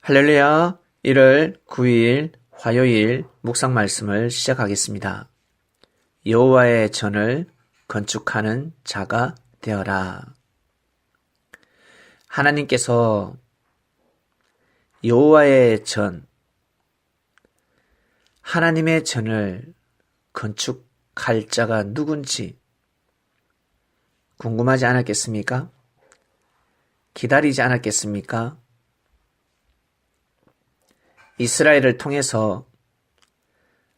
할렐루야. 1월 9일 화요일 묵상 말씀을 시작하겠습니다. 여호와의 전을 건축하는 자가 되어라. 하나님께서 여호와의 전, 하나님의 전을 건축할 자가 누군지 궁금하지 않았겠습니까? 기다리지 않았겠습니까? 이스라엘을 통해서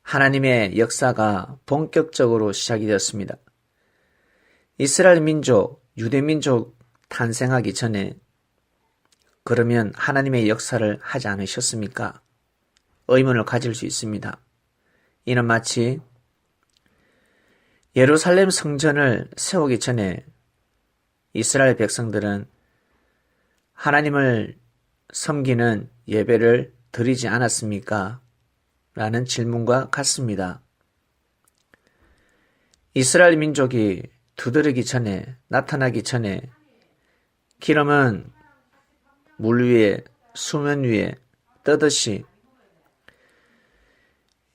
하나님의 역사가 본격적으로 시작이 되었습니다. 이스라엘 민족, 유대 민족 탄생하기 전에 그러면 하나님의 역사를 하지 않으셨습니까? 의문을 가질 수 있습니다. 이는 마치 예루살렘 성전을 세우기 전에 이스라엘 백성들은 하나님을 섬기는 예배를 드리지 않았습니까? 라는 질문과 같습니다. 이스라엘 민족이 두드리기 전에, 나타나기 전에 기름은 물 위에, 수면 위에 뜨듯이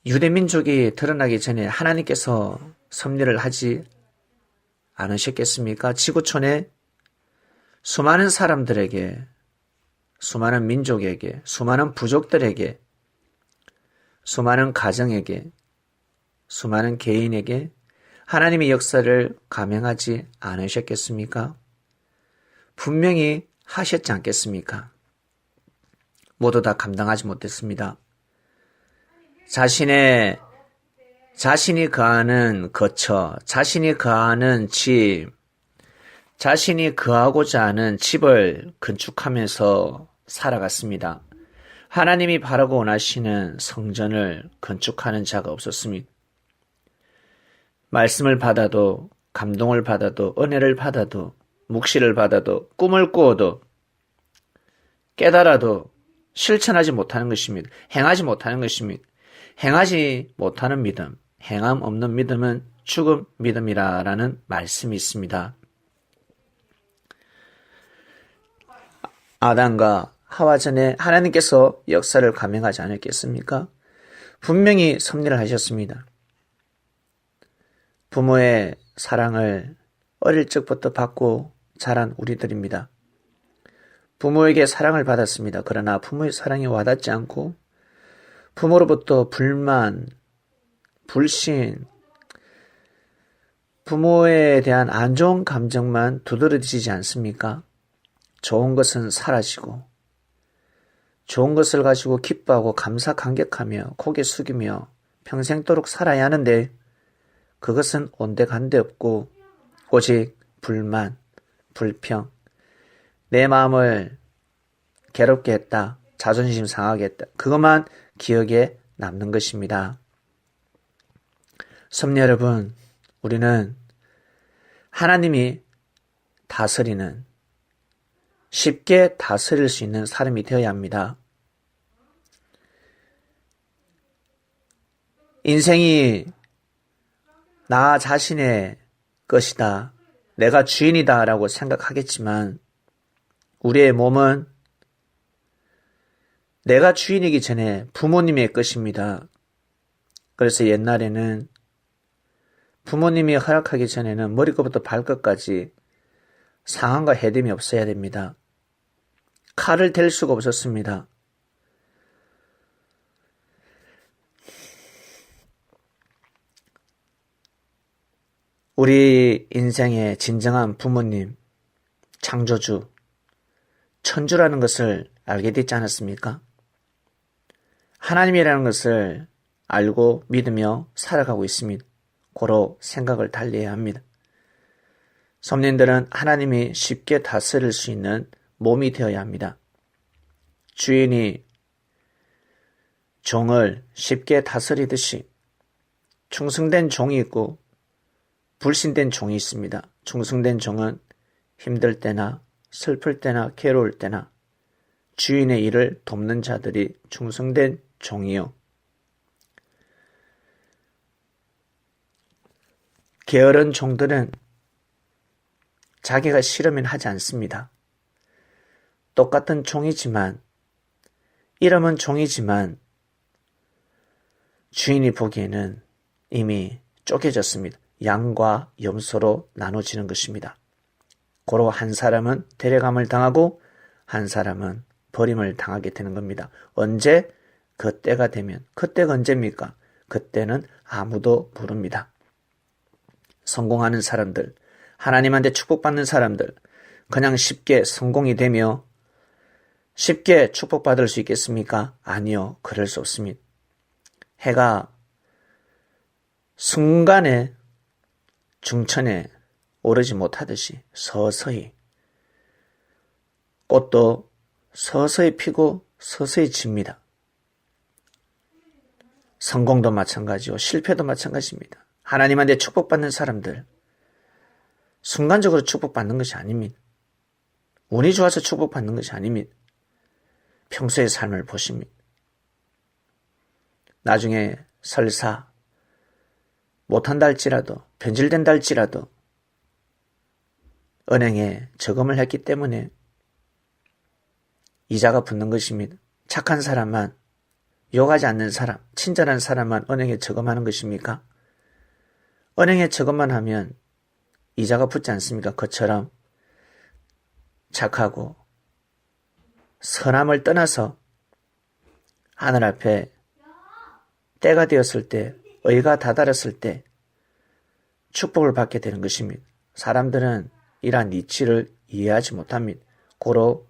유대 민족이 드러나기 전에 하나님께서 섭리를 하지 않으셨겠습니까? 지구촌에 수많은 사람들에게, 수많은 민족에게, 수많은 부족들에게, 수많은 가정에게, 수많은 개인에게 하나님의 역사를 감행하지 않으셨겠습니까? 분명히 하셨지 않겠습니까? 모두 다 감당하지 못했습니다. 자신이 거하는 거처, 자신이 거하는 집, 자신이 거하고자 하는 집을 건축하면서 살아갔습니다. 하나님이 바라고 원하시는 성전을 건축하는 자가 없었습니다. 말씀을 받아도, 감동을 받아도, 은혜를 받아도, 묵시를 받아도, 꿈을 꾸어도, 깨달아도 실천하지 못하는 것입니다. 행하지 못하는 것입니다. 행하지 못하는 믿음, 행함 없는 믿음은 죽은 믿음이라는 말씀이 있습니다. 아담과 하와 전에 하나님께서 역사를 감행하지 않았겠습니까? 분명히 섭리를 하셨습니다. 부모의 사랑을 어릴 적부터 받고 자란 우리들입니다. 부모에게 사랑을 받았습니다. 그러나 부모의 사랑이 와닿지 않고 부모로부터 불만, 불신, 부모에 대한 안 좋은 감정만 두드러지지 않습니까? 좋은 것은 사라지고 좋은 것을 가지고 기뻐하고 감사 감격하며 고개 숙이며 평생도록 살아야 하는데 그것은 온데간데 없고 오직 불만, 불평, 내 마음을 괴롭게 했다, 자존심 상하게 했다, 그것만 기억에 남는 것입니다. 섭리 여러분, 우리는 하나님이 다스리는, 쉽게 다스릴 수 있는 사람이 되어야 합니다. 인생이 나 자신의 것이다, 내가 주인이다 라고 생각하겠지만 우리의 몸은 내가 주인이기 전에 부모님의 것입니다. 그래서 옛날에는 부모님이 허락하기 전에는 머리끝부터 발끝까지 상함과 해됨이 없어야 됩니다. 칼을 댈 수가 없었습니다. 우리 인생의 진정한 부모님, 창조주, 천주라는 것을 알게 됐지 않았습니까? 하나님이라는 것을 알고 믿으며 살아가고 있습니다. 고로 생각을 달리해야 합니다. 섭리인들은 하나님이 쉽게 다스릴 수 있는 몸이 되어야 합니다. 주인이 종을 쉽게 다스리듯이 충성된 종이 있고 불신된 종이 있습니다. 충성된 종은 힘들 때나 슬플 때나 괴로울 때나 주인의 일을 돕는 자들이 충성된 종이요. 게으른 종들은 자기가 싫으면 하지 않습니다. 똑같은 종이지만 이름은 종이지만 주인이 보기에는 이미 쪼개졌습니다. 양과 염소로 나눠지는 것입니다. 고로 한 사람은 데려감을 당하고 한 사람은 버림을 당하게 되는 겁니다. 언제? 그 때가 되면. 그때가 언제입니까? 그때는 아무도 모릅니다. 성공하는 사람들, 하나님한테 축복받는 사람들, 그냥 쉽게 성공이 되며 쉽게 축복받을 수 있겠습니까? 아니요, 그럴 수 없습니다. 해가 순간에 중천에 오르지 못하듯이 서서히, 꽃도 서서히 피고 서서히 집니다. 성공도 마찬가지요. 실패도 마찬가지입니다. 하나님한테 축복받는 사람들, 순간적으로 축복받는 것이 아닙니다. 운이 좋아서 축복받는 것이 아닙니다. 평소의 삶을 보십니다. 나중에 설사 못한다 할지라도, 변질된다 할지라도 은행에 저금을 했기 때문에 이자가 붙는 것입니다. 착한 사람만, 욕하지 않는 사람, 친절한 사람만 은행에 저금하는 것입니까? 은행에 저금만 하면 이자가 붙지 않습니까? 그처럼 착하고 선함을 떠나서 하늘 앞에 때가 되었을 때, 의가 다다랐을 때 축복을 받게 되는 것입니다. 사람들은 이러한 이치를 이해하지 못합니다. 고로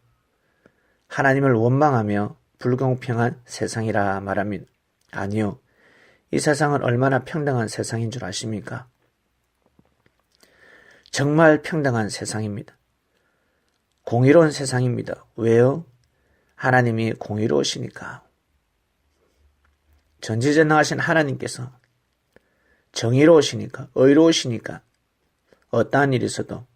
하나님을 원망하며 불공평한 세상이라 말합니다. 아니요. 이 세상은 얼마나 평등한 세상인 줄 아십니까? 정말 평등한 세상입니다. 공의로운 세상입니다. 왜요? 하나님이 공의로우시니까. 전지전능하신 하나님께서 정의로우시니까, 의로우시니까 어떠한 일이 있어도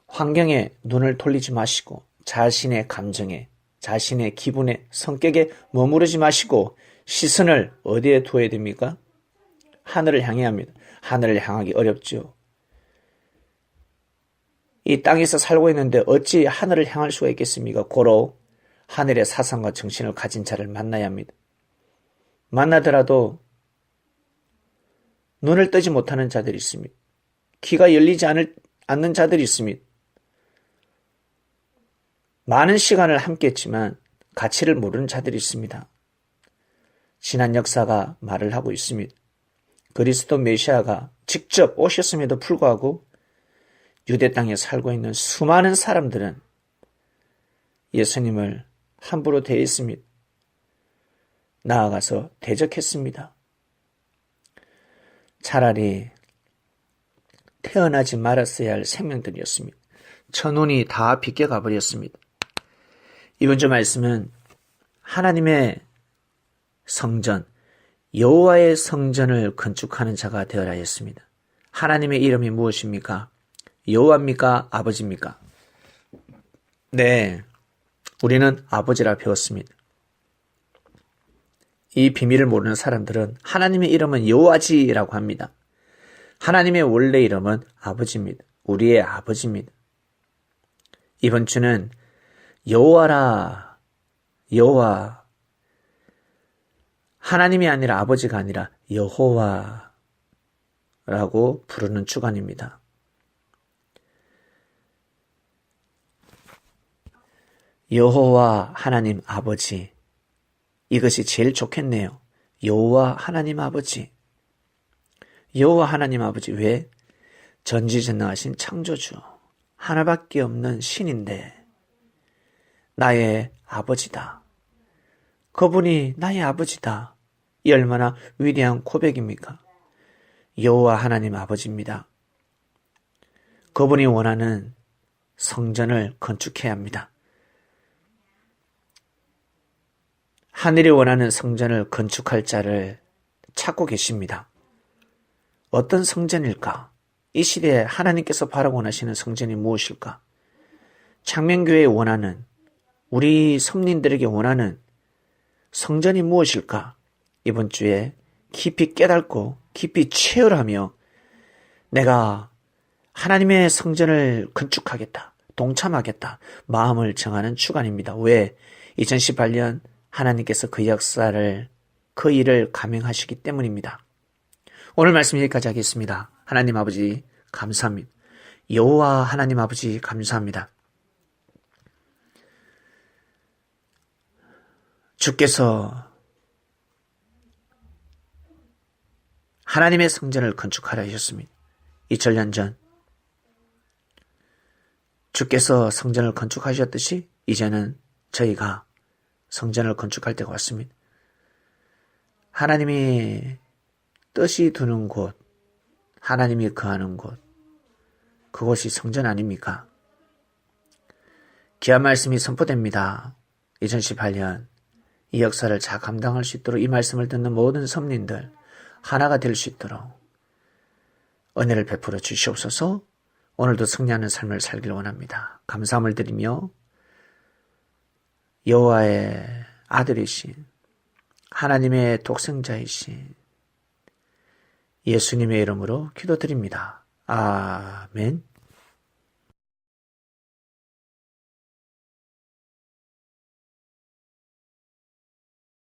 환경에 눈을 돌리지 마시고 자신의 감정에, 자신의 기분에, 성격에 머무르지 마시고 시선을 어디에 두어야 됩니까? 하늘을 향해야 합니다. 하늘을 향하기 어렵죠. 이 땅에서 살고 있는데 어찌 하늘을 향할 수가 있겠습니까? 고로 하늘의 사상과 정신을 가진 자를 만나야 합니다. 만나더라도 눈을 뜨지 못하는 자들이 있습니다. 귀가 열리지 않는 자들이 있습니다. 많은 시간을 함께 했지만 가치를 모르는 자들이 있습니다. 지난 역사가 말을 하고 있습니다. 그리스도 메시아가 직접 오셨음에도 불구하고 유대 땅에 살고 있는 수많은 사람들은 예수님을 함부로 대했습니다. 나아가서 대적했습니다. 차라리 태어나지 말았어야 할 생명들이었습니다. 천운이 다 빗겨가 버렸습니다. 이번 주 말씀은 하나님의 성전, 여호와의 성전을 건축하는 자가 되어라 했습니다. 하나님의 이름이 무엇입니까? 여호와입니까? 아버지입니까? 네, 우리는 아버지라 배웠습니다. 이 비밀을 모르는 사람들은 하나님의 이름은 여호와지라고 합니다. 하나님의 원래 이름은 아버지입니다. 우리의 아버지입니다. 이번 주는 여호와라, 여호와, 하나님이 아니라 아버지가 아니라 여호와라고 부르는 주간입니다. 여호와 하나님 아버지, 이것이 제일 좋겠네요. 여호와 하나님 아버지. 여호와 하나님 아버지, 왜? 전지전능하신 창조주, 하나밖에 없는 신인데 나의 아버지다. 그분이 나의 아버지다. 이 얼마나 위대한 고백입니까? 여호와 하나님 아버지입니다. 그분이 원하는 성전을 건축해야 합니다. 하늘이 원하는 성전을 건축할 자를 찾고 계십니다. 어떤 성전일까? 이 시대에 하나님께서 바라고 원하시는 성전이 무엇일까? 창명교회에 원하는, 우리 성린들에게 원하는 성전이 무엇일까? 이번 주에 깊이 깨닫고 깊이 체열하며 내가 하나님의 성전을 건축하겠다, 동참하겠다, 마음을 정하는 주간입니다. 왜? 2018년 하나님께서 그 역사를, 그 일을 감행하시기 때문입니다. 오늘 말씀 여기까지 하겠습니다. 하나님 아버지 감사합니다. 여호와 하나님 아버지 감사합니다. 주께서 하나님의 성전을 건축하라 하셨습니다. 2000년 전 주께서 성전을 건축하셨듯이 이제는 저희가 성전을 건축할 때가 왔습니다. 하나님이 뜻이 두는 곳, 하나님이 거하는 곳, 그곳이 성전 아닙니까? 귀한 말씀이 선포됩니다. 2018년 이 역사를 잘 감당할 수 있도록 이 말씀을 듣는 모든 성민들 하나가 될 수 있도록 은혜를 베풀어 주시옵소서. 오늘도 승리하는 삶을 살길 원합니다. 감사함을 드리며 여호와의 아들이신 하나님의 독생자이신 예수님의 이름으로 기도드립니다. 아멘.